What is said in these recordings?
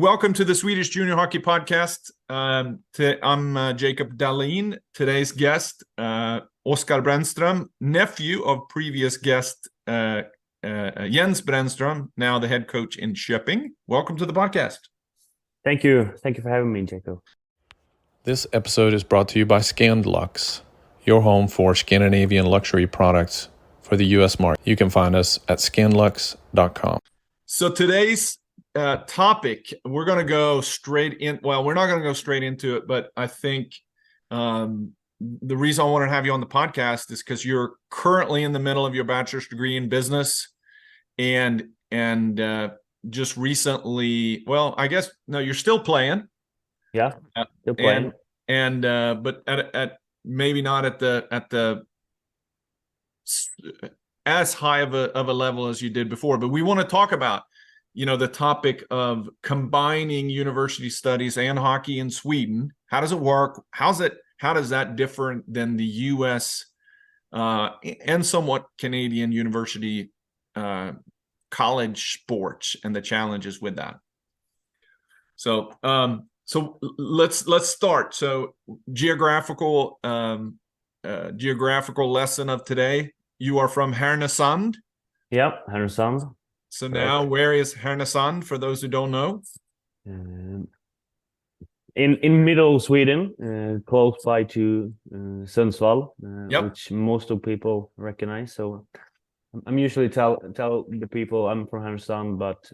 Welcome to the Swedish Junior Hockey Podcast. I'm Jacob Dahlin. Today's guest, Oskar Brandstrom, nephew of previous guest Jens Brandstrom, now the head coach in Köping. Welcome to the podcast. Thank you. Thank you for having me, Jacob. This episode is brought to you by Scandlux, your home for Scandinavian luxury products for the U.S. market. You can find us at scandlux.com. So today's topic, we're going to go straight in. Well, we're not going to go straight into it, but I think the reason I want to have you on the podcast is because you're currently in the middle of your bachelor's degree in business, and just recently, well, I guess no, you're still playing. Yeah, still playing, but at maybe not at the as high of a level as you did before. But we want to talk about, the topic of combining university studies and hockey in Sweden. How does it work? How does that different than the U.S. And somewhat Canadian university college sports and the challenges with that? So let's start. So geographical lesson of today. You are from Härnösand. Yep, Härnösand. So now, where is Härnösand for those who don't know? In middle Sweden, close by to Sundsvall, which most of people recognize. So I'm usually tell the people I'm from Härnösand, but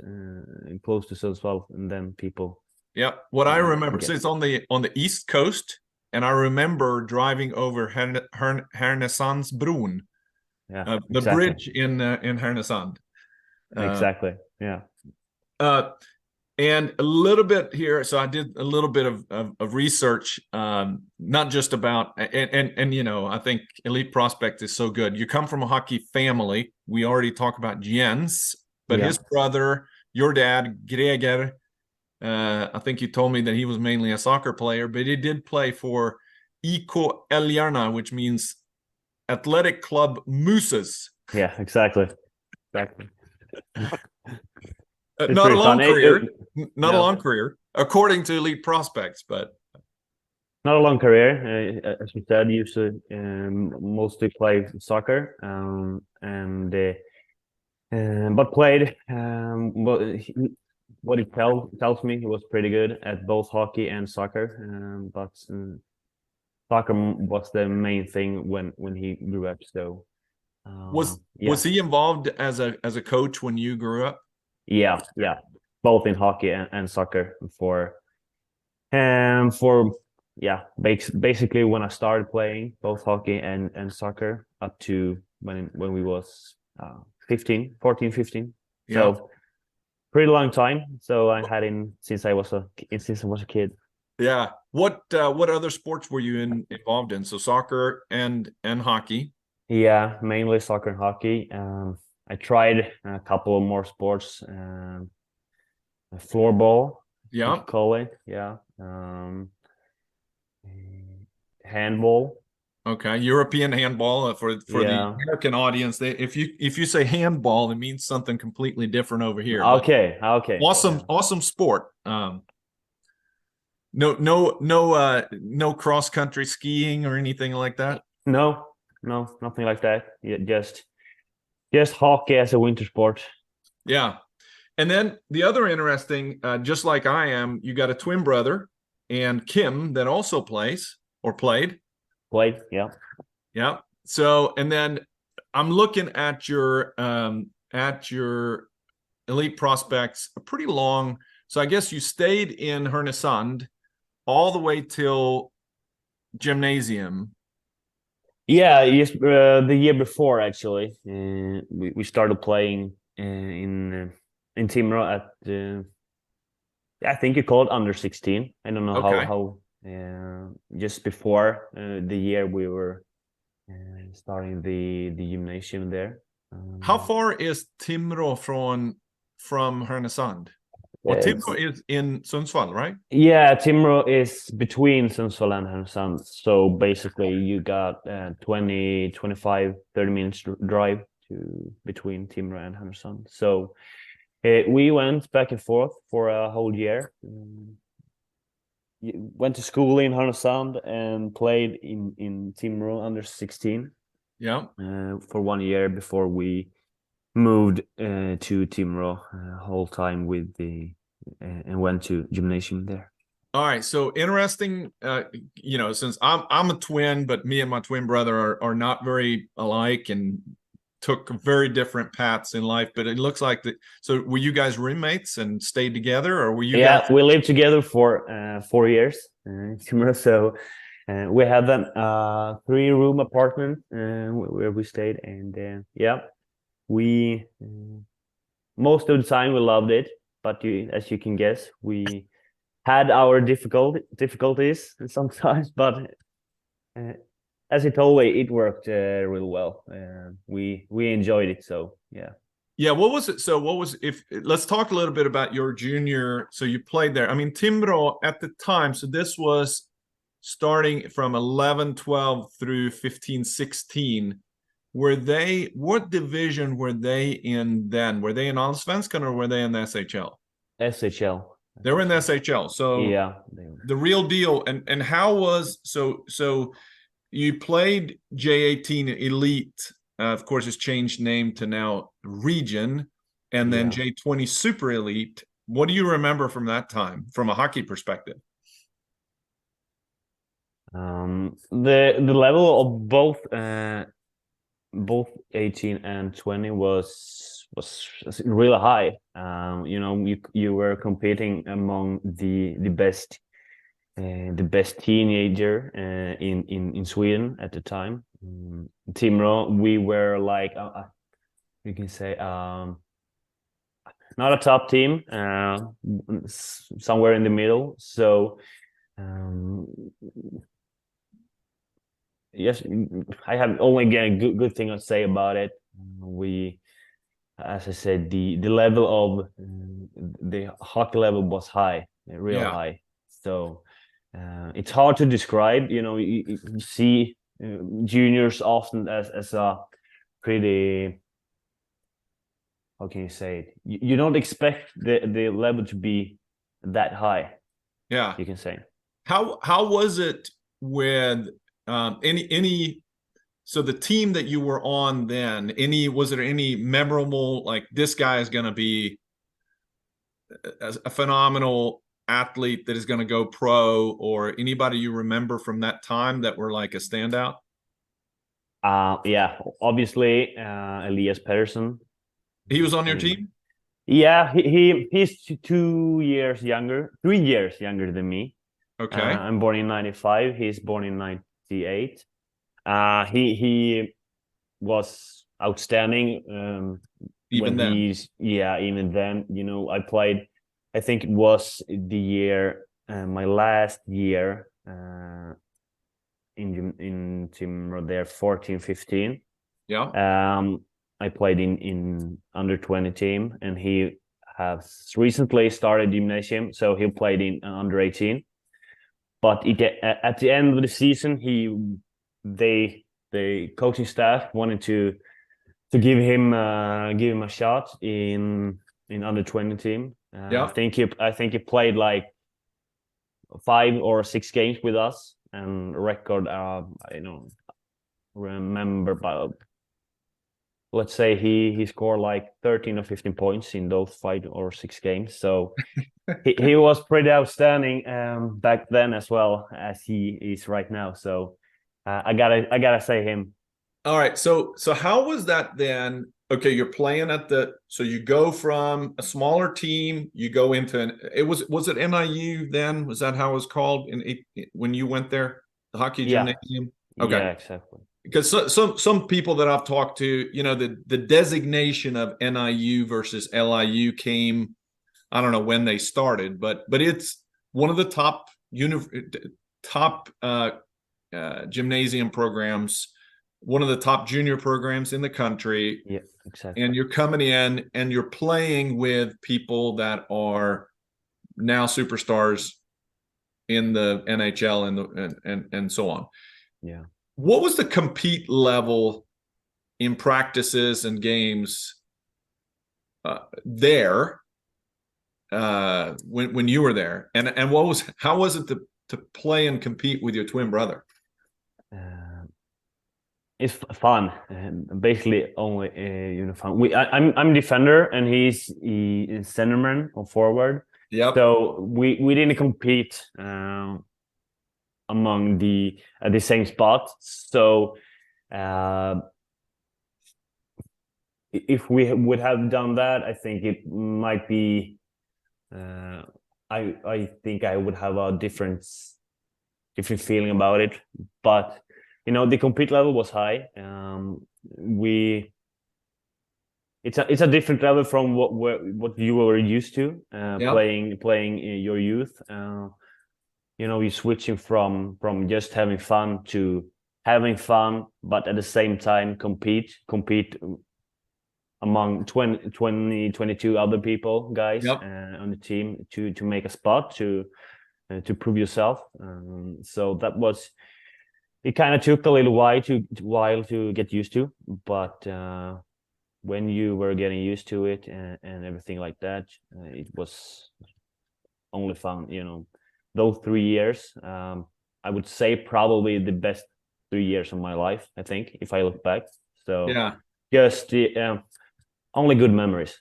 close to Sundsvall, and then people. Yeah, what I remember, so it's on the east coast, and I remember driving over Härnösandsbron, the exactly. bridge in Härnösand. Exactly. Yeah. And a little bit here. So I did a little bit of research, not just about, and I think Elite Prospect is so good. You come from a hockey family. We already talked about Jens, but his brother, your dad, Greger, I think you told me that he was mainly a soccer player, but he did play for IK Älgarna, which means Athletic Club Mooses. Yeah, exactly. Not a long career. Not a long career, according to Elite Prospects, but not a long career. As you said, used to mostly play soccer, but played. What he tells me, he was pretty good at both hockey and soccer. But soccer was the main thing when he grew up. So. Was he involved as a coach when you grew up? Yeah, both in hockey and soccer basically when I started playing both hockey and soccer up to when we was 15. So pretty long time. So I had him since I was a kid. Yeah. What other sports were you involved in? So soccer and hockey. Yeah, mainly soccer and hockey. I tried a couple of more sports. Floorball, call it. Yeah. Handball. Okay, European handball for the American audience. If you say handball, it means something completely different over here. Okay. Awesome sport. No cross country skiing or anything like that. No, nothing like that. Yeah, just hockey as a winter sport. Yeah. And then the other interesting, just like I am, you got a twin brother, and Kim that also plays or played. Played, yeah. Yeah. So, and then I'm looking at your Elite Prospects, a pretty long. So I guess you stayed in Härnösand all the way till gymnasium. Yeah, yes. The year before, actually, we started playing in Timrå at I think you call it under 16. I don't know how just before the year we were starting the gymnasium there. How far is Timrå from Härnösand? Well, Timrå is in Sundsvall, right? Yeah, Timrå is between Sundsvall and Härnösand. So basically you got 20, 25, 30 minutes drive to between Timrå and Härnösand. So We went back and forth for a whole year. Went to school in Härnösand and played in Timrå under 16 Yeah. for 1 year before we moved to Timrå whole time with and went to gymnasium there. All right, so interesting. Since I'm a twin, but me and my twin brother are not very alike and took very different paths in life. But it looks like that. So were you guys roommates and stayed together, or were you? Yeah, guys... we lived together for 4 years in Timrå. So we had a 3-room apartment where we stayed, and we most of the time we loved it. But as you can guess, we had our difficulties sometimes, but as it always, it worked really well. We enjoyed it, so yeah. Yeah, what was it? So let's talk a little bit about your junior. So you played there. I mean, Timrå at the time, so this was starting from 11, 12 through 15, 16. What division were they in then? Were they in Allsvenskan or were they in the SHL? SHL. They were in the SHL. So yeah, the real deal. And how was so you played J18 Elite, of course it's changed name to now Region, and then J20 Super Elite. What do you remember from that time from a hockey perspective? The level of both 18 and 20 was really high. You were competing among the best teenager in Sweden at the time. Timrå, we were like you can say not a top team, somewhere in the middle. So yes, I have only a good thing to say about it. As I said, the level of the hockey level was high, real high. So it's hard to describe. You see juniors often as a pretty, how can you say it? You don't expect the level to be that high. Yeah, you can say. How was it with any? So the team that you were on then, was there any memorable, like this guy is going to be a phenomenal athlete that is going to go pro, or anybody you remember from that time that were like a standout? Yeah, obviously Elias Pettersson. He was on your team? Yeah, he's 3 years younger than me. Okay. I'm born in 95. He's born in 98. He was outstanding. Even then. Even then, I played. I think it was the year, my last year in Timrå there, 14-15. Yeah. I played in under 20 team, and he has recently started gymnasium, so he played in under 18. But at the end of the season, the coaching staff wanted to give him a shot in under 20 team. I think he played like 5 or 6 games with us, and record remember about, let's say he scored like 13 or 15 points in those 5 or 6 games. So he was pretty outstanding back then as well as he is right now. So I gotta say him. All right. So how was that then? Okay, you're playing so you go from a smaller team, you go into was it NIU then? Was that how it was called when you went there? The hockey gymnasium? Okay. Yeah, exactly. Because some people that I've talked to, the designation of NIU versus LIU came, I don't know when they started, but it's one of the top gymnasium programs, one of the top junior programs in the country. Yeah, exactly. And you're coming in and you're playing with people that are now superstars in the NHL and so on. Yeah. What was the compete level in practices and games there when you were there, and how was it to play and compete with your twin brother? It's fun, basically only fun. I'm defender and he's centerman or forward. Yep. So we didn't compete among the same spot. So if we would have done that, I think it might be. I think I would have a different feeling about it, but. The compete level was high. It's a different level from what you were used to playing in your youth. You're switching from just having fun to having fun, but at the same time compete among 22 other people, guys, on the team to make a spot to prove yourself. So that was. It kind of took a little while to get used to, but when you were getting used to it and everything like that, it was only fun. Those 3 years, I would say probably the best 3 years of my life, I think, if I look back. So just only good memories.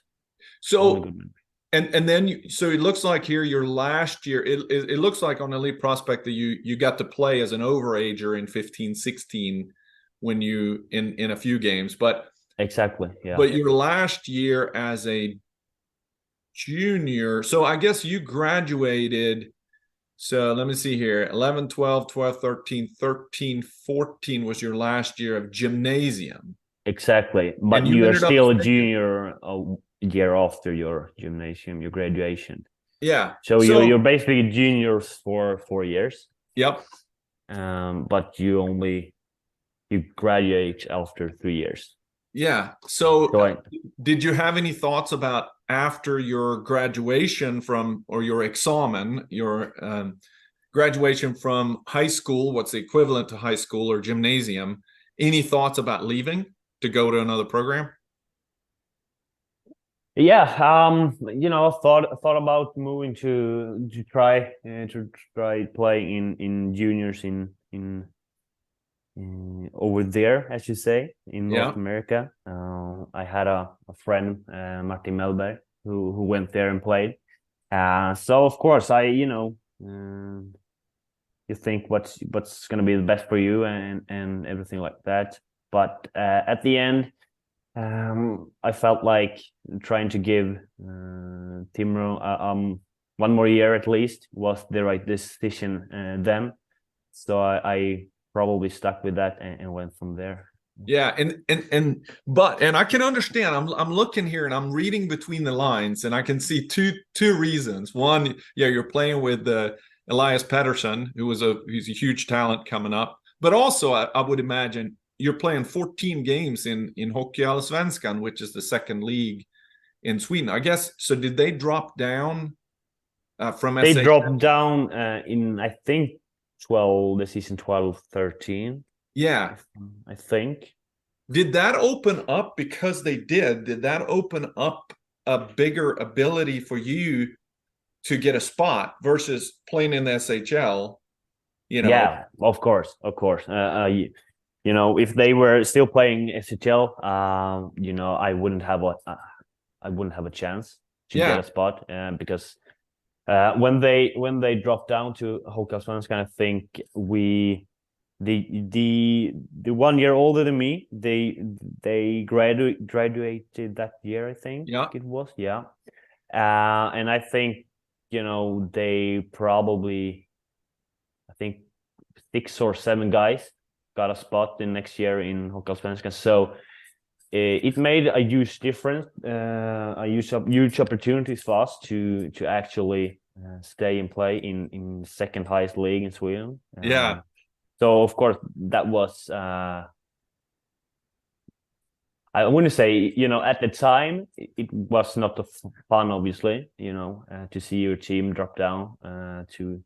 So. Only good memories. And then so it looks like here your last year it looks like on Elite Prospect that you got to play as an overager in 15-16 when you in a few games, but exactly, yeah. But your last year as a junior, so I guess you graduated, so let me see here, 11 12 12 13 13 14 was your last year of gymnasium. Exactly, but you are still a junior year after your gymnasium, your graduation. Yeah. So you're basically juniors for 4 years. Yep. But you graduate after 3 years. Yeah. So did you have any thoughts about after your graduation or your examen, your graduation from high school, what's the equivalent to high school or gymnasium, any thoughts about leaving to go to another program? Yeah, I thought about moving to try playing in juniors in over there, as you say, in North America. I had a friend, Martin Melberg, who went there and played. So of course you think what's going to be the best for you and everything like that. But at the end. I felt like trying to give Timrå 1 more year at least was the right decision then. So I probably stuck with that and went from there. Yeah, and I can understand. I'm looking here and I'm reading between the lines, and I can see two reasons. One, you're playing with Elias Pettersson, who's a huge talent coming up, but also I would imagine. You're playing 14 games in Hockeyallsvenskan, which is the second league in Sweden, I guess. So did they drop down from They dropped down in, I think, the season 12-13. Yeah. I think. Did that open up, because they did that open up a bigger ability for you to get a spot versus playing in the SHL? Yeah, of course. If they were still playing SHL, I wouldn't have a chance to get a spot, because when they dropped down to Hockeyallsvenskan, I think the 1 year older than me, they graduated that year, I think. It was, and I think they probably, I think 6 or 7 guys got a spot in next year in Hockeyallsvenskan. So it made a huge difference, huge opportunities for us to actually stay and play in second highest league in Sweden. So of course that was I wouldn't say at the time it was not fun, obviously, to see your team drop down to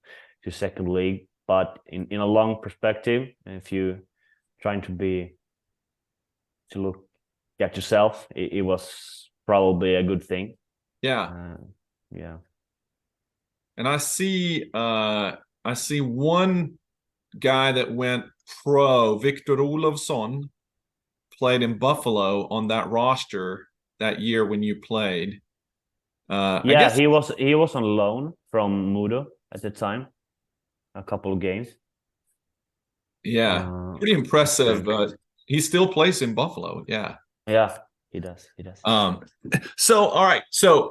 second league. But in a long perspective, if you trying to look at yourself, it was probably a good thing. Yeah. Yeah. And I see one guy that went pro, Victor Olofsson, played in Buffalo on that roster that year when you played. I Yeah, guess he was on loan from Mudo at the time, a couple of games. yeah, Uh, pretty impressive. yeah. He still plays in Buffalo. Yeah. Yeah, he does. He does. So all right. So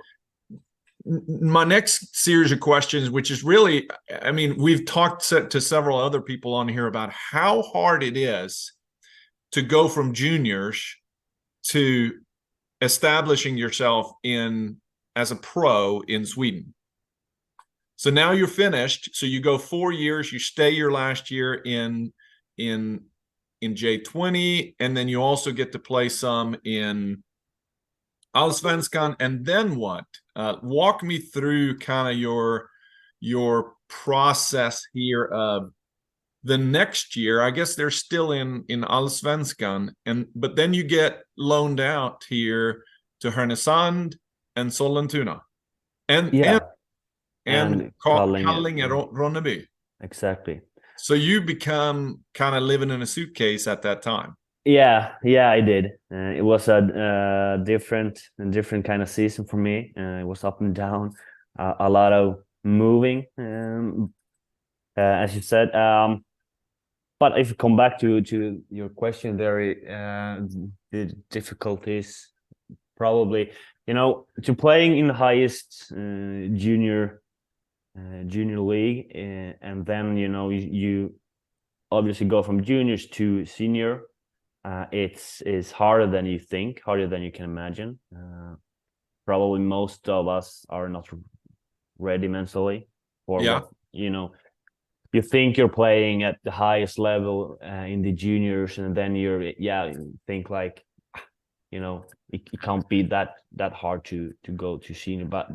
my next series of questions, which is really, I mean, we've talked to several other people on here about how hard it is to go from juniors to establishing yourself in as a pro in Sweden. So now you're finished. So you go 4 years, you stay your last year in J20, and then you also get to play some in Allsvenskan. And then what? Walk me through kind of your process here of the next year. I guess they're still in Allsvenskan, but then you get loaned out here to Härnösand and Sollentuna, and Yeah, Kalling yeah, and Ronneby. exactly. So you become kind of living in a suitcase at that time. Yeah, I did. It was a different kind of season for me. It was up and down, a lot of moving, as you said. But if you come back to your question there, the difficulties probably, to playing in the highest junior league, and then you obviously go from juniors to senior. It's harder than you think, harder than you can imagine. Probably most of us are not ready mentally for Yeah. what you think you're playing at the highest level in the juniors, and then you think like, it can't be that hard to go to senior, but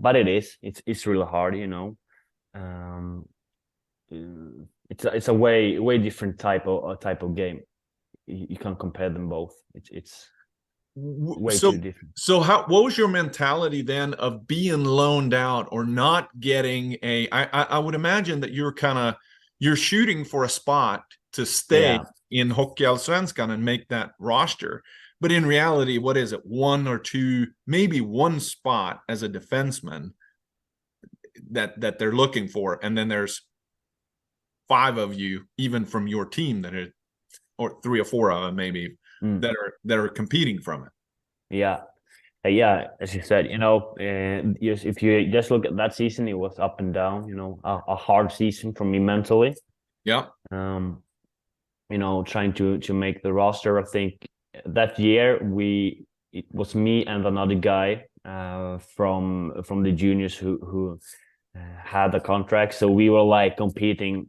it's really hard. It's a way different type of game. You can't compare them both. It's way too different. So what was your mentality then of being loaned out or not getting I would imagine that you're shooting for a spot to stay in Hockeyallsvenskan and make that roster. But in reality, what is it? One or two, maybe one spot as a defenseman that they're looking for. And then there's 5 of you, even from your team, that are, or 3 or 4 of them maybe, that are competing from it. Yeah. As you said, if you just look at that season, it was up and down. A hard season for me mentally. Yeah. Trying to make the roster. I think that year it was me and another guy from the juniors who had a contract, so we were like competing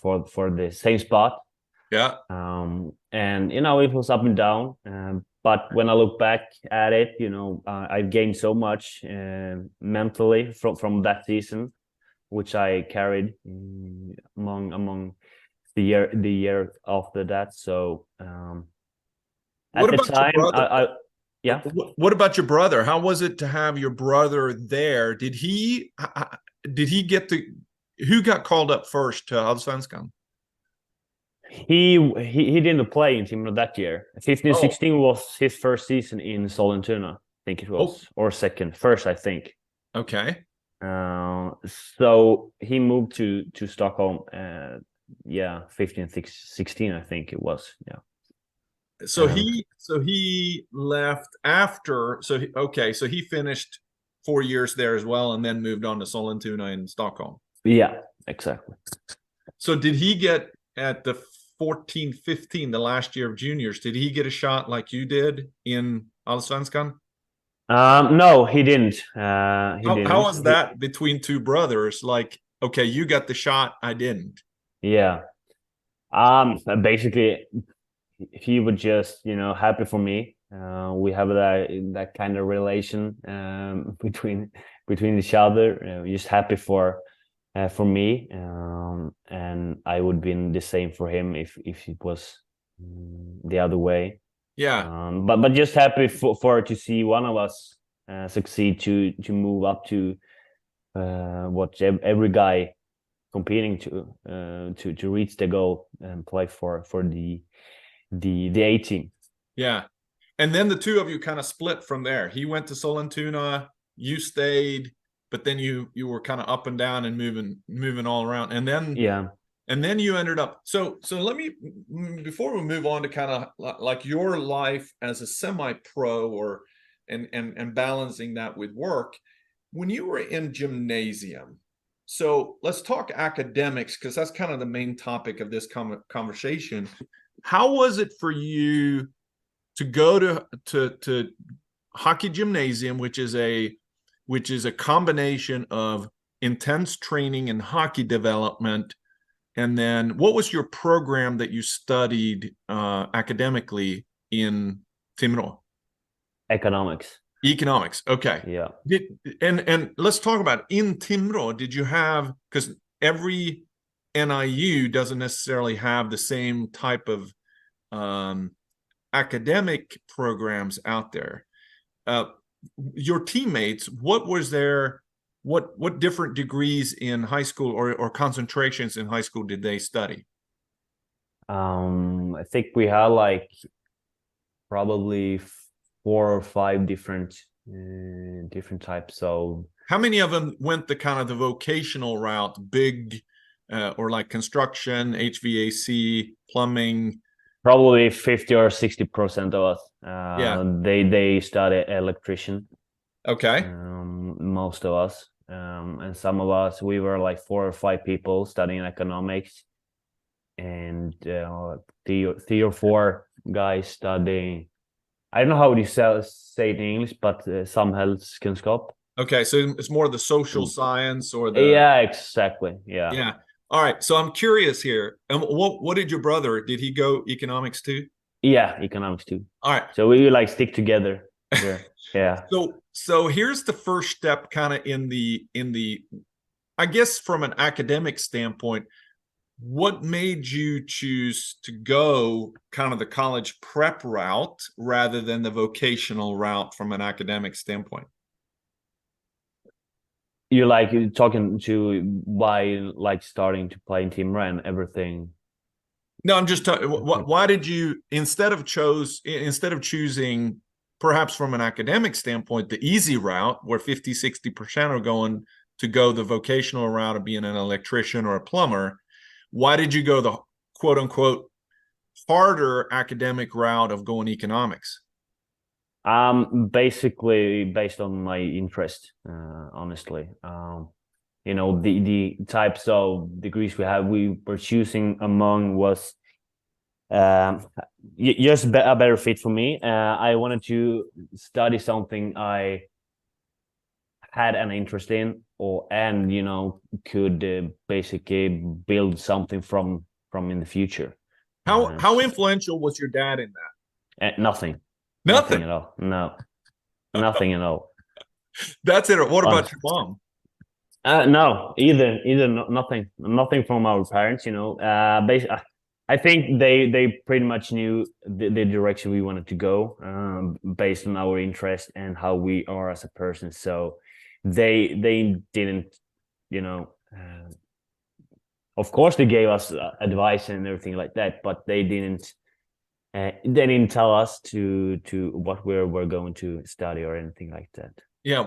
for the same spot. Yeah. And it was up and down. But when I look back at it, I've gained so much mentally from that season, which I carried among the year after that. So at the time, yeah. What about your brother? How was it to have your brother there? Did he get who got called up first to Allsvenskan? He didn't play in Timrå that year. 15-16 was his first season in Sollentuna, I think it was, or first, I think. Okay. So he moved to Stockholm. 15-16, I think it was. Yeah. So he left after. So he finished 4 years there as well, and then moved on to Sollentuna in Stockholm. Yeah, exactly. So did he get at the 14-15, the last year of juniors? Did he get a shot like you did in Allsvenskan? No, he didn't. How was that between two brothers? Like, okay, you got the shot, I didn't. Yeah. Basically, he was just happy for me. We have that kind of relation between each other. Just happy for me, and I would be the same for him if it was the other way. Yeah. But just happy for to see one of us succeed to move up to what every guy competing to reach the goal and play for the A team. Yeah. And then the two of you kind of split from there. He went to Sollentuna, you stayed, but then you were kind of up and down and moving all around. And then you ended up so let me, before we move on to kind of like your life as a semi-pro or and balancing that with work, when you were in gymnasium. So let's talk academics, because that's kind of the main topic of this conversation. How was it for you to go to hockey gymnasium, which is a combination of intense training and hockey development, and then what was your program that you studied academically in Timrå? Economics. Okay. Yeah. And let's talk about it. In Timrå, did you have, because every NIU doesn't necessarily have the same type of academic programs out there. Your teammates, what different degrees in high school or concentrations in high school did they study? I think we had like probably 4 or 5 different types. So how many of them went the kind of the vocational route, big or like construction, HVAC, plumbing? Probably 50 or 60% of us. Yeah. They study electrician. Okay. Most of us. And some of us, we were like 4 or 5 people studying economics, and 3 or 4 guys studying, I don't know how you say it in English, but samhällskunskap. Okay, so it's more the social science or the... Yeah, exactly. Yeah. Yeah. All right. So I'm curious here. What did your brother, did he go economics too? Yeah, economics too. All right. So we like stick together here. Yeah. So here's the first step kind of in the, I guess from an academic standpoint, what made you choose to go kind of the college prep route rather than the vocational route from an academic standpoint? You like talking to why like starting to play in Timrå and everything? No, I'm just talking. Why did you, instead of choosing perhaps from an academic standpoint the easy route where 50-60% are going to go the vocational route of being an electrician or a plumber, why did you go the quote unquote harder academic route of going economics? Basically based on my interest, honestly. You know, the types of degrees we were choosing among was just a better fit for me. I wanted to study something I had an interest in, and you know, could basically build something from in the future. How influential was your dad in that? Nothing. Nothing at all. No, nothing at all. That's it. What about your mom? No, either nothing from our parents. You know, I think they pretty much knew the direction we wanted to go, based on our interest and how we are as a person. So they didn't, you know. Of course, they gave us advice and everything like that, but they didn't tell us to what we're going to study or anything like that. Yeah.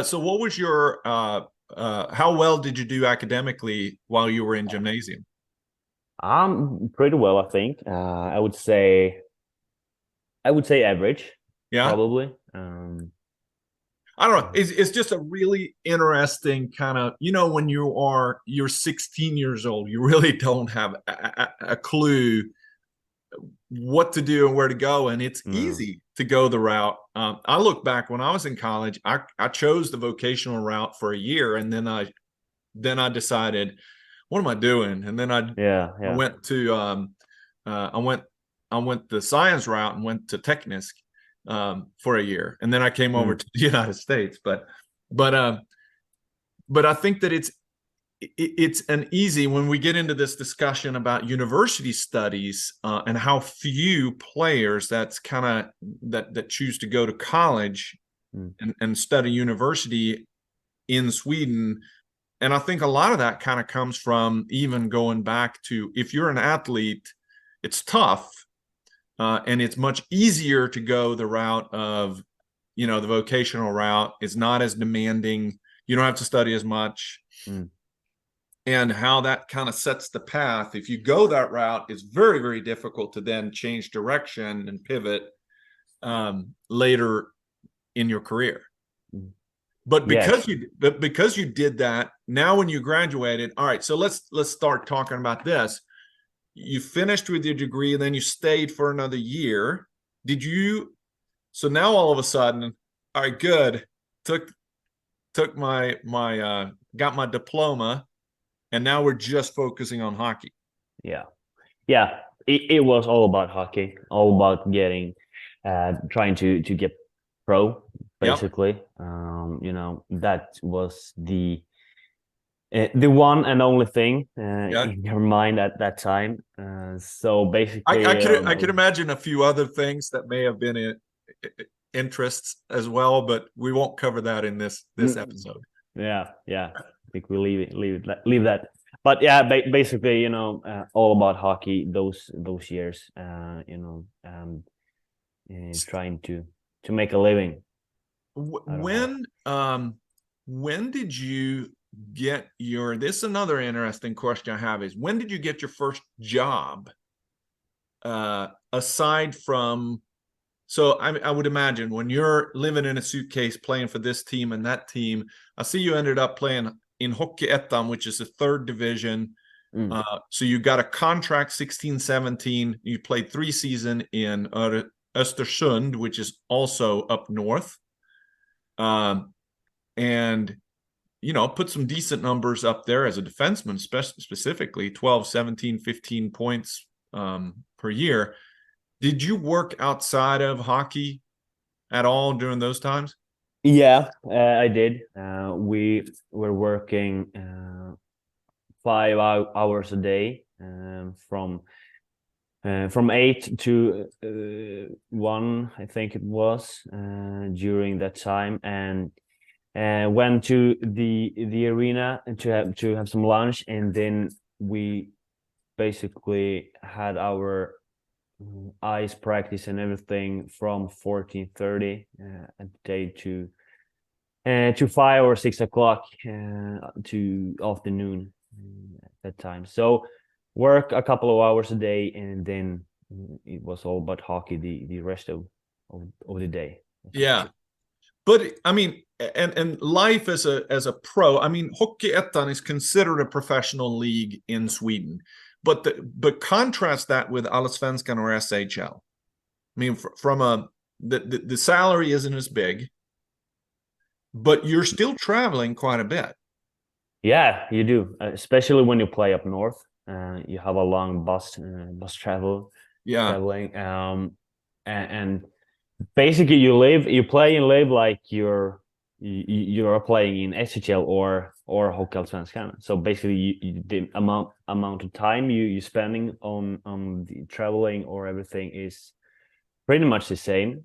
So what was your how well did you do academically while you were in gymnasium? Pretty well, I think. I would say average. Yeah. Probably. I don't know. It's just a really interesting kind of, you know, when you're 16 years old, you really don't have a clue what to do and where to go, and it's easy to go the route. I look back when I was in college, I chose the vocational route for a year, and then I decided, what am I doing? And then I went to I went the science route and went to Teknisk for a year, and then I came over to the United States. But I think that it's an easy, when we get into this discussion about university studies and how few players that's kind of that choose to go to college, and study university in Sweden. And I think a lot of that kind of comes from even going back to, if you're an athlete, it's tough, and it's much easier to go the route of, you know, the vocational route. It's not as demanding. You don't have to study as much. And how that kind of sets the path. If you go that route, it's very, very difficult to then change direction and pivot later in your career. But because you did that, now when you graduated, all right, so let's start talking about this. You finished with your degree, and then you stayed for another year. So now all of a sudden, all right, good, took my got my diploma, and now we're just focusing on hockey. Yeah. It was all about hockey, all about getting, trying to get pro, basically. Yep. You know, that was the one and only thing in your mind at that time. So basically, I could imagine a few other things that may have been interests as well, but we won't cover that in this episode. Yeah. I think we leave that. But yeah, basically, you know, all about hockey those years. You know, trying to make a living. When did you get your? This is another interesting question I have: is when did you get your first job? Aside from, so I would imagine when you're living in a suitcase playing for this team and that team, I see you ended up playing in Hockeyettan, which is the third division. So you got a contract 16-17. You played 3 seasons in Östersund, which is also up north. And, you know, put some decent numbers up there as a defenseman, specifically 12, 17, 15 points per year. Did you work outside of hockey at all during those times? Yeah, I did. We were working 5 hours a day, from 8 to 1, I think it was, during that time, and went to the arena to have some lunch, and then we basically had our ice practice and everything from 14:30 a day to 5 or 6 o'clock to afternoon at that time. So work a couple of hours a day, and then it was all about hockey the rest of the day. Yeah, but I mean, and life as a pro. I mean, Hockeyettan is considered a professional league in Sweden. But contrast that with Allsvenskan or SHL. I mean, the salary isn't as big, but you're still traveling quite a bit. Yeah, you do, especially when you play up north. You have a long bus travel. Yeah. Traveling. And basically you play and live like you're playing in SHL or Hockeyallsvenskan. So basically, the amount of time you spending on the traveling or everything is pretty much the same.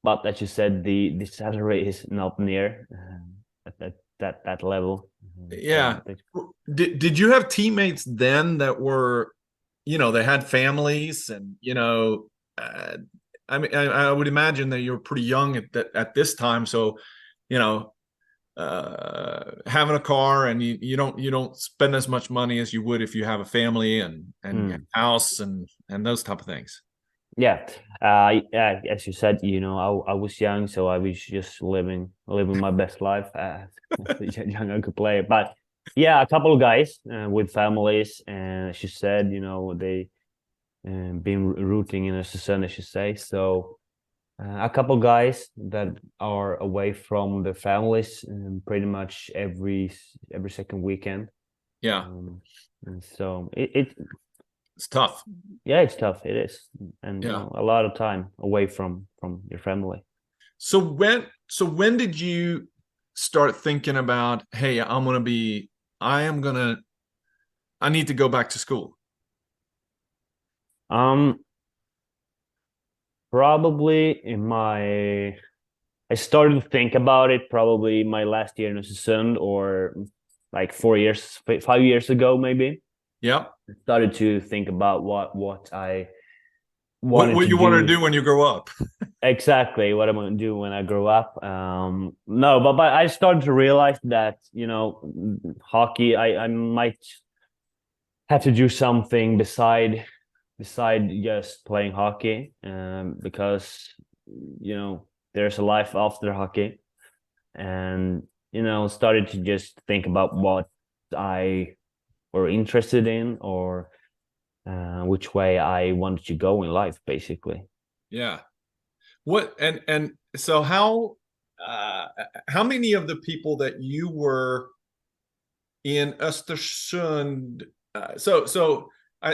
But as you said, the salary is not near at that level. Yeah. Did you have teammates then that were, you know, they had families, and you know, I mean, I would imagine that you were pretty young at this time, so you know, having a car, and you don't spend as much money as you would if you have a family and house and those type of things. Yeah, as you said, you know, I was young, so I was just living my best life as a young hockey player. But yeah, a couple of guys with families, and as you said, you know, they been rooting in Östersund, as you say. So a couple of guys that are away from their families pretty much every second weekend. Yeah, and so it's tough. Yeah, it's tough. It is, and you know, a lot of time away from your family. So when did you start thinking about, hey, I need to go back to school? Probably in my I started to think about it probably my last year in Östersund, or like 5 years ago, maybe. Yep. I started to think about what I What wanted what to you want to do. do when you grow up? Exactly what I'm going to do when I grow up. No, but I started to realize that, hockey, I might have to do something beside just playing hockey, because there's a life after hockey. And started to just think about what I were interested in, or which way I wanted to go in life, basically. Yeah. What and so how many of the people that you were in Östersund?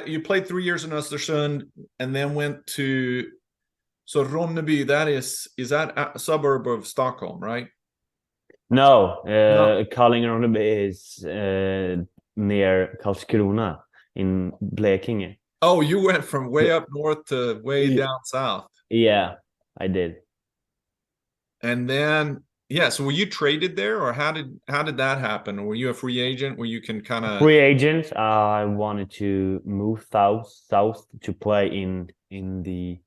You played 3 years in Östersund and then went to Ronneby. Is that a suburb of Stockholm, right? No, No. Kallinge is near Karlskrona in Blekinge. Oh, you went from way up north to way Ye- down south. Yeah, I did. And then yeah, so were you traded there, or how did that happen? Were you a free agent where you can kind of Free agent. I wanted to move south to play in the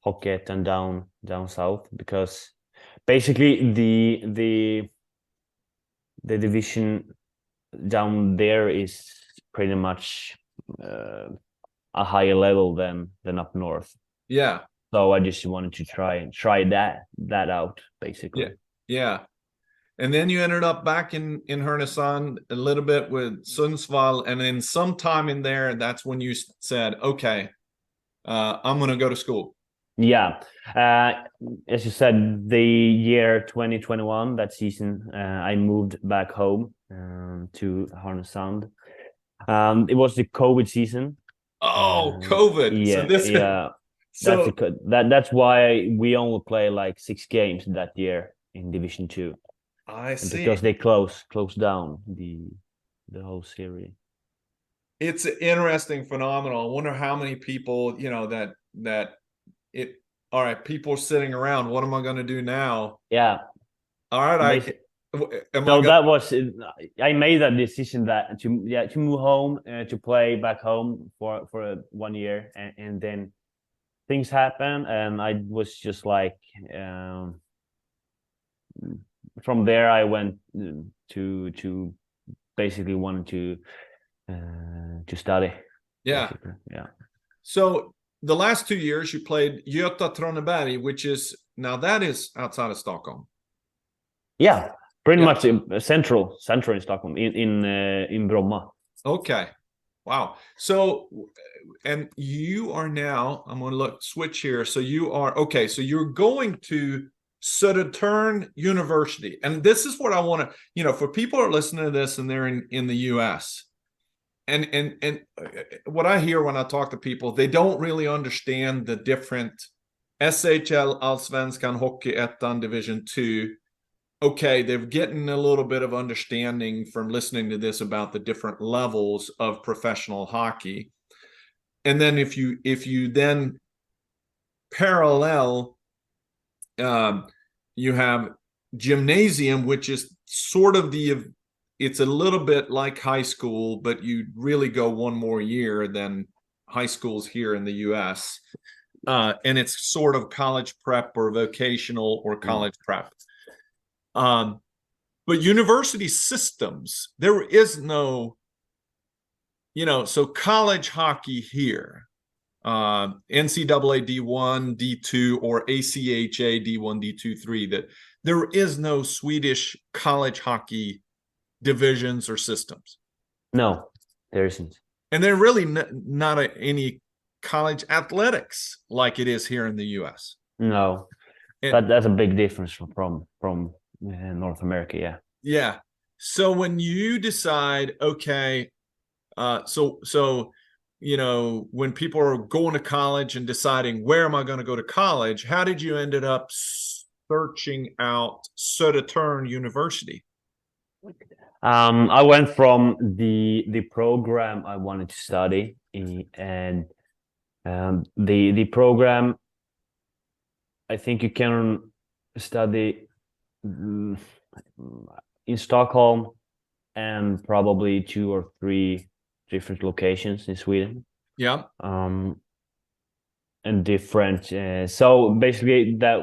Hockey and down south, because basically the division down there is pretty much a higher level than up north. yeah, So I just wanted to try that out, basically. yeah, yeah. And then you ended up back in Härnösand a little bit with Sundsvall, and then sometime in there, that's when you said, "Okay, I'm going to go to school." Yeah. As you said, the year 2021, that season, I moved back home to Härnösand. It was the COVID season. Oh, COVID. So Yeah, this, yeah. so That's why we only play like 6 games that year in Division 2, I and see. because they closed down the whole series. It's an interesting phenomenon. I wonder how many people, that it. All right, people are sitting around. What am I going to do now? Yeah. All right, Basi- am I So going? that was I made that decision that to move home, to play back home for 1 year, and then things happen, and I was just like, from there I went to basically wanted to study, Yeah. basically. Yeah. So the last 2 years you played Gota Tranebergs, which is now that is outside of Stockholm. Yeah, pretty Yeah. much central in Stockholm, in Bromma. Okay. Wow. So, and you are now, I'm going to switch here. So you are, okay. So you're going to Södertörn University. And this is what I want to, for people who are listening to this and they're in the US. And what I hear when I talk to people, they don't really understand the different SHL, Allsvenskan, Hockey Ettan, Division 2. Okay, they're getting a little bit of understanding from listening to this about the different levels of professional hockey. And then if you then parallel, you have gymnasium, which is sort of it's a little bit like high school, but you really go one more year than high schools here in the US. And it's sort of college prep or vocational or college prep. But university systems, there is no, so college hockey here, NCAA D1, D2, or ACHA D1, D2, 3, that there is no Swedish college hockey divisions or systems. No, there isn't. And there really not any college athletics like it is here in the US. No, that's a big difference from North America. Yeah. Yeah. So when you decide, okay, so when people are going to college and deciding where am I going to go to college, how did you ended up searching out Södertörn University? I went from the program I wanted to study, and the program, I think you can study mm, in Stockholm and probably 2 or 3 different locations in Sweden. Yeah. And different. So basically, that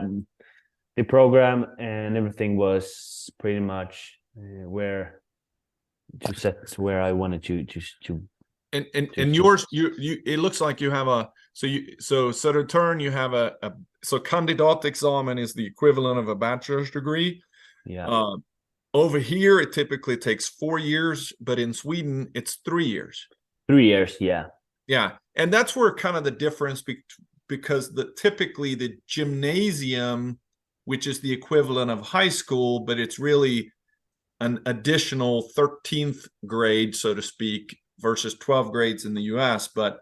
the program and everything was pretty much where I wanted to. And yours, you it looks like you have a so Södertörn, you have a so kandidatexamen is the equivalent of a bachelor's degree. Yeah. Over here, it typically takes 4 years, but in Sweden, it's 3 years. 3 years, yeah. Yeah, and that's where kind of the difference because typically the gymnasium, which is the equivalent of high school, but it's really an additional 13th grade, so to speak, versus 12 grades in the US. But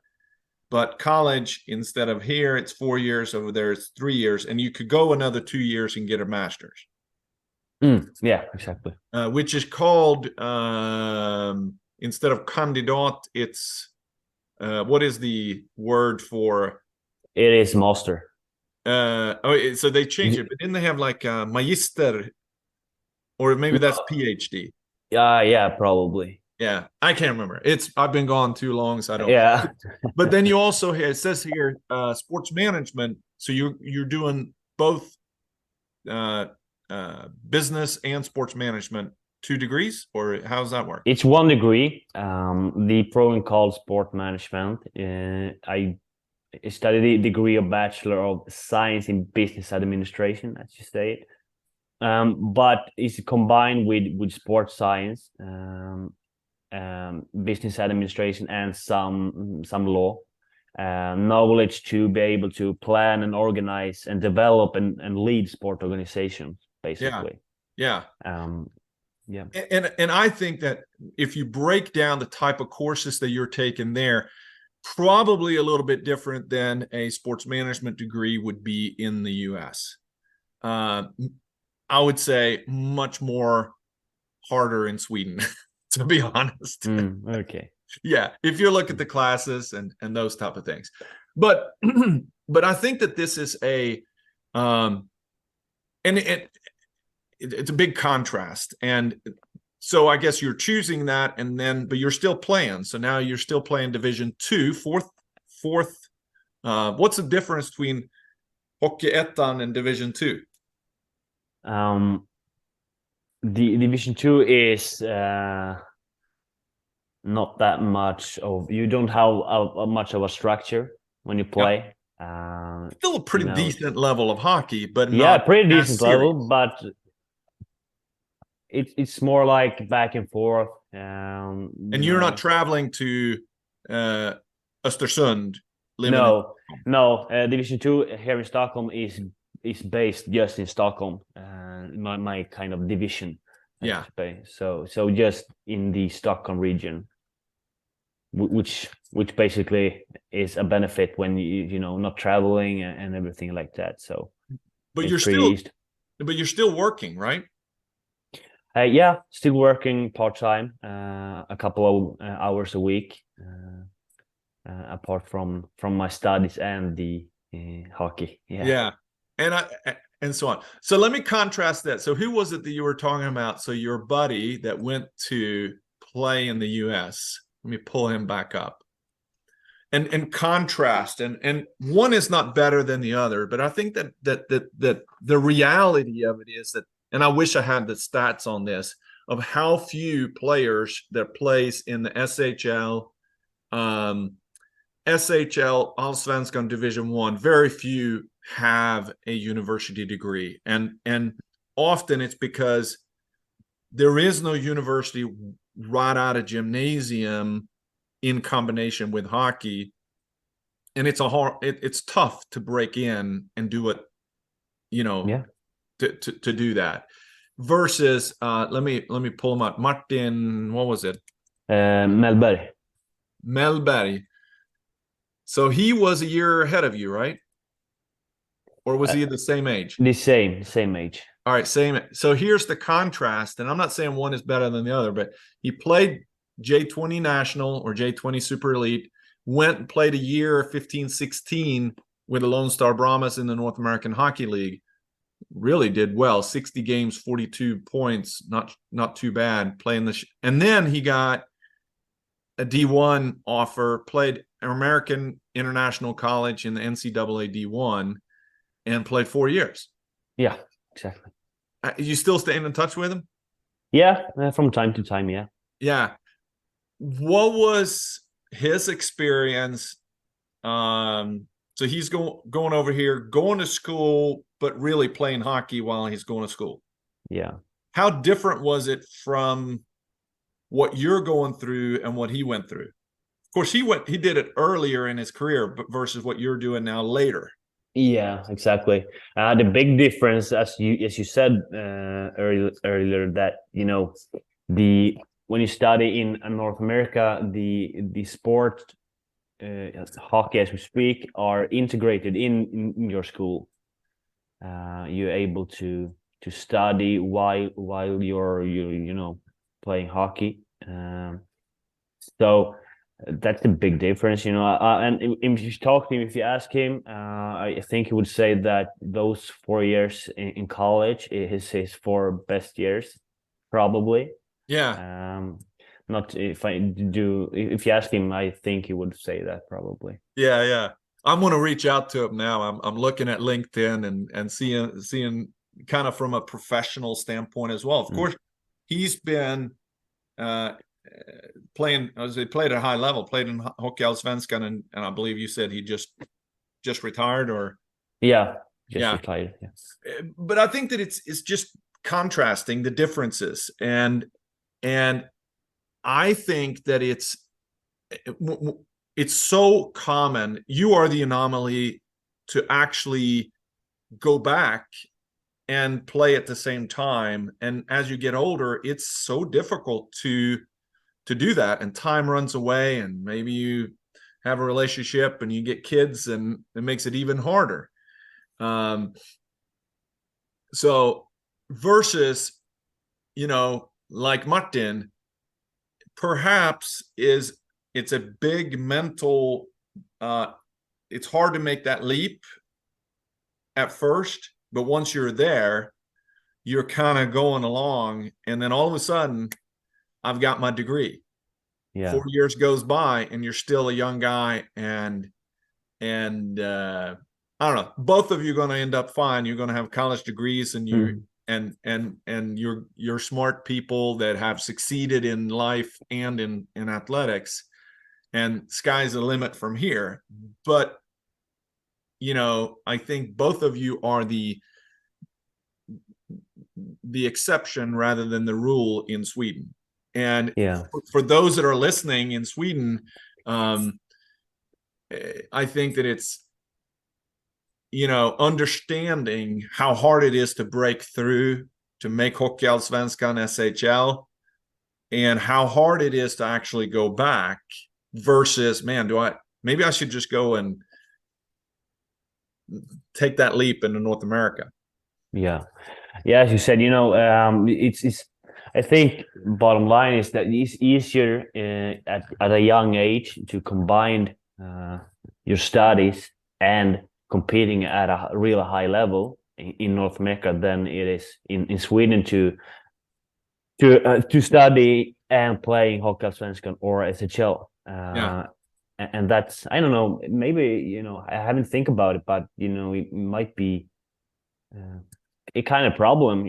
college, instead of here, it's 4 years. Over there, it's 3 years, and you could go another 2 years and get a master's. Yeah, exactly. Which is called instead of kandidat, it's what is the word for? It is master. So they changed it, but didn't they have like magister, or maybe that's PhD? Yeah, probably. Yeah, I can't remember. I've been gone too long, so I don't. Yeah. But then you also it says here sports management. So you're doing both business and sports management, 2 degrees, or how does that work? It's 1 degree. The program called sport management. I studied the degree of Bachelor of Science in Business Administration, as you say it. But it's combined with sports science, business administration, and some law. Knowledge to be able to plan and organize and develop and lead sport organizations, basically. Yeah. Yeah. And I think that if you break down the type of courses that you're taking there, probably a little bit different than a sports management degree would be in the US. I would say much more harder in Sweden, to be honest. Okay. Yeah, if you look at the classes and those type of things. But but I think that this is a and it's a big contrast. And so I guess you're choosing that, but you're still playing. So now you're still playing Division 2, fourth. What's the difference between Hockeyettan and Division 2? The Division 2 is not that much of. You don't have much of a structure when you play. Still a pretty decent level of hockey, but not pretty decent serious level, but it's more like back and forth. And you're not traveling to Östersund. No. Division 2 here in Stockholm is based just in Stockholm. My kind of division. Yeah. So just in the Stockholm region, which basically is a benefit when you not traveling and everything like that. So, but you're still working, right? Yeah, still working part-time, a couple of hours a week, apart from my studies and the hockey. Yeah. And so on. So let me contrast that. So who was it that you were talking about? So your buddy that went to play in the US. Let me pull him back up. And contrast. And one is not better than the other, but I think that the reality of it is that, and I wish I had the stats on this, of how few players that plays in the SHL, Allsvenskan Division 1, very few have a university degree. And often it's because there is no university right out of gymnasium in combination with hockey. And it's tough to break in and do it, to do that. Versus let me pull them up. Martin, what was it? Mellberg. So he was a year ahead of you, right? Or was he the same age? The same age. All right, same. So here's the contrast, and I'm not saying one is better than the other, but he played J20 National or J20 Super Elite, went and played a year 15-16 with the Lone Star Brahmas in the North American Hockey League. really did well. 60 games, 42 points, not too bad playing and then he got a D1 offer, played American International College in the NCAA D1 and played 4 years. Yeah, exactly. You still staying in touch with him? Yeah, from time to time, yeah. Yeah. What was his experience? So he's going over here, going to school, but really playing hockey while he's going to school. Yeah. How different was it from what you're going through and what he went through? Of course, he did it earlier in his career, but versus what you're doing now later. Yeah, exactly. The big difference, as you said earlier, that when you study in North America, the sport hockey, as we speak, are integrated in your school. You're able to study while you're playing hockey. So that's the big difference, and if you talk to him, if you ask him, I think he would say that those 4 years in college is his 4 best years, probably. Yeah. Not if you ask him, I think he would say that probably. Yeah. I'm going to reach out to him now. I'm looking at LinkedIn and seeing kind of from a professional standpoint as well. Of course, he's been playing, as he played at a high level, played in Hockeyallsvenskan, and I believe you said he just retired, or retired. Yes. But I think that it's just contrasting the differences, and I think that it's so common. You are the anomaly to actually go back and play at the same time, and as you get older, it's so difficult to do that, and time runs away, and maybe you have a relationship and you get kids, and it makes it even harder. So versus, like Martin, perhaps it's a big mental, it's hard to make that leap at first, but once you're there, you're kind of going along, and then all of a sudden I've got my degree. Yeah. 4 years goes by and you're still a young guy, and I don't know, both of you are going to end up fine. You're going to have college degrees, and you're smart people that have succeeded in life and in athletics, and sky's the limit from here. But I think both of you are the exception rather than the rule in Sweden. And for those that are listening in Sweden, I think that it's, understanding how hard it is to break through, to make Hockeyallsvenskan, SHL, and how hard it is to actually go back versus, man, maybe I should just go and take that leap into North America. Yeah, as you said, it's I think bottom line is that it's easier at a young age to combine your studies and competing at a real high level in North America than it is in Sweden to study and playing Hockeyallsvenskan or SHL. And that's, I don't know, maybe I haven't think about it, but it might be a kind of problem,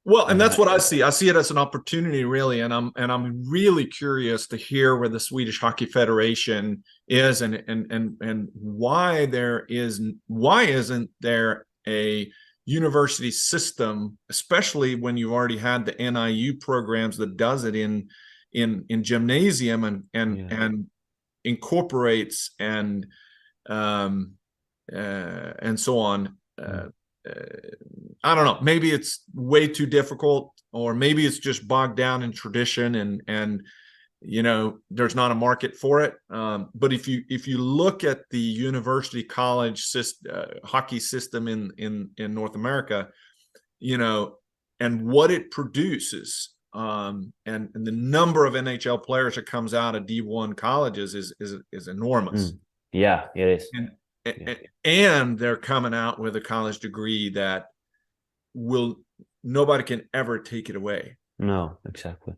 Well, and that's what I see. I see it as an opportunity, really, and I'm really curious to hear where the Swedish Hockey Federation is, and why isn't there a university system, especially when you've already had the NIU programs that does it in gymnasium and incorporates and so on. I don't know, maybe it's way too difficult, or maybe it's just bogged down in tradition, and there's not a market for it. But if you look at the university college hockey system in North America, and what it produces, and the number of NHL players that comes out of D1 colleges is enormous. Yeah, it is. and they're coming out with a college degree that nobody can ever take it away. No, exactly.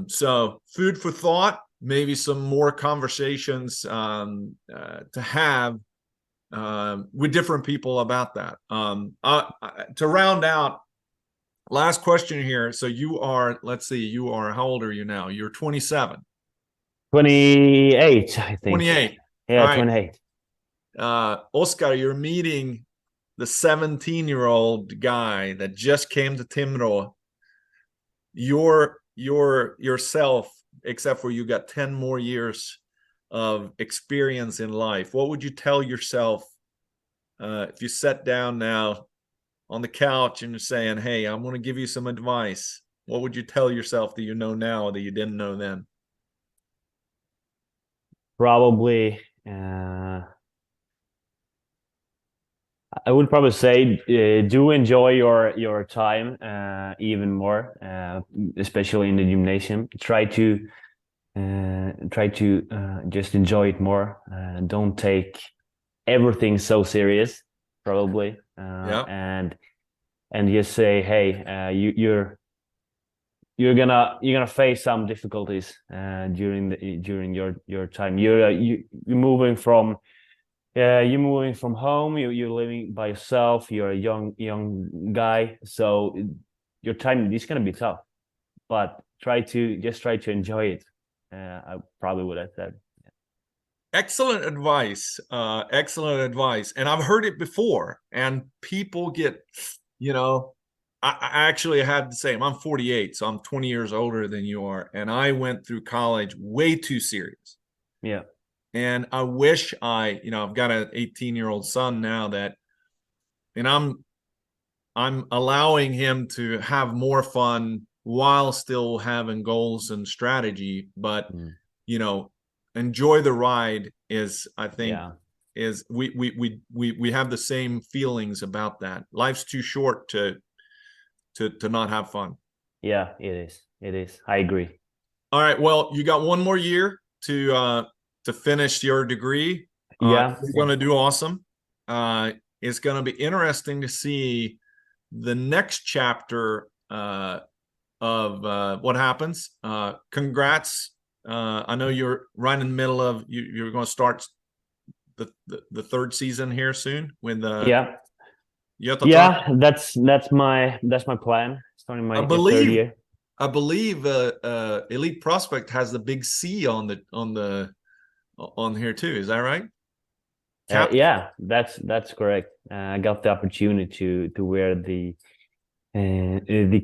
So food for thought, maybe some more conversations to have with different people about that. To round out, last question here. So you are, let's see, how old are you now? You're 27. 28, I think. 28. Yeah, All right. 28. Oskar, you're meeting the 17-year-old guy that just came to Timrå. Yourself, except for you got 10 more years of experience in life. What would you tell yourself if you sat down now on the couch and you're saying, hey, I'm going to give you some advice? What would you tell yourself that you know now that you didn't know then? Probably, I would probably say do enjoy your time even more, especially in the gymnasium. Try to just enjoy it more. Don't take everything so serious, probably. And just say, hey, you're gonna face some difficulties during your time. You're moving from home. You're living by yourself. You're a young guy, so your time is gonna be tough. But try to enjoy it. I probably would have said. Excellent advice. Excellent advice. And I've heard it before, and people get, I actually had the same. I'm 48, so I'm 20 years older than you are. And I went through college way too serious. Yeah. And I wish I've got an 18-year-old son now and I'm allowing him to have more fun while still having goals and strategy. But, enjoy the ride is, I think, is we have the same feelings about that. Life's too short to not have fun. Yeah, it is. I agree. All right. Well, you got one more year to finish your degree. You're going to do awesome. It's going to be interesting to see the next chapter of what happens. Congrats. I know you're right in the middle of you're going to start the third season here soon with that's my plan. Starting my third year. I believe Elite Prospect has the big C on here too. Is that right? Yeah, that's correct. I got the opportunity to wear the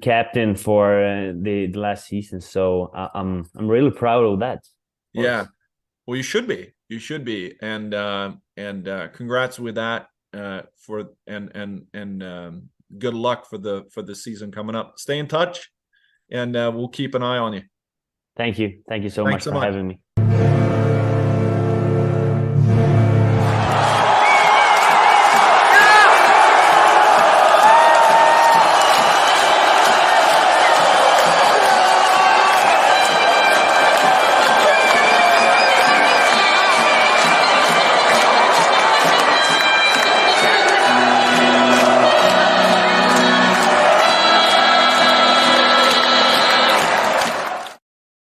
captain for the last season, so I'm really proud of that. Yeah, well, you should be, and congrats with that. Good luck for the season coming up. Stay in touch, and we'll keep an eye on you. Thank you so much for having me.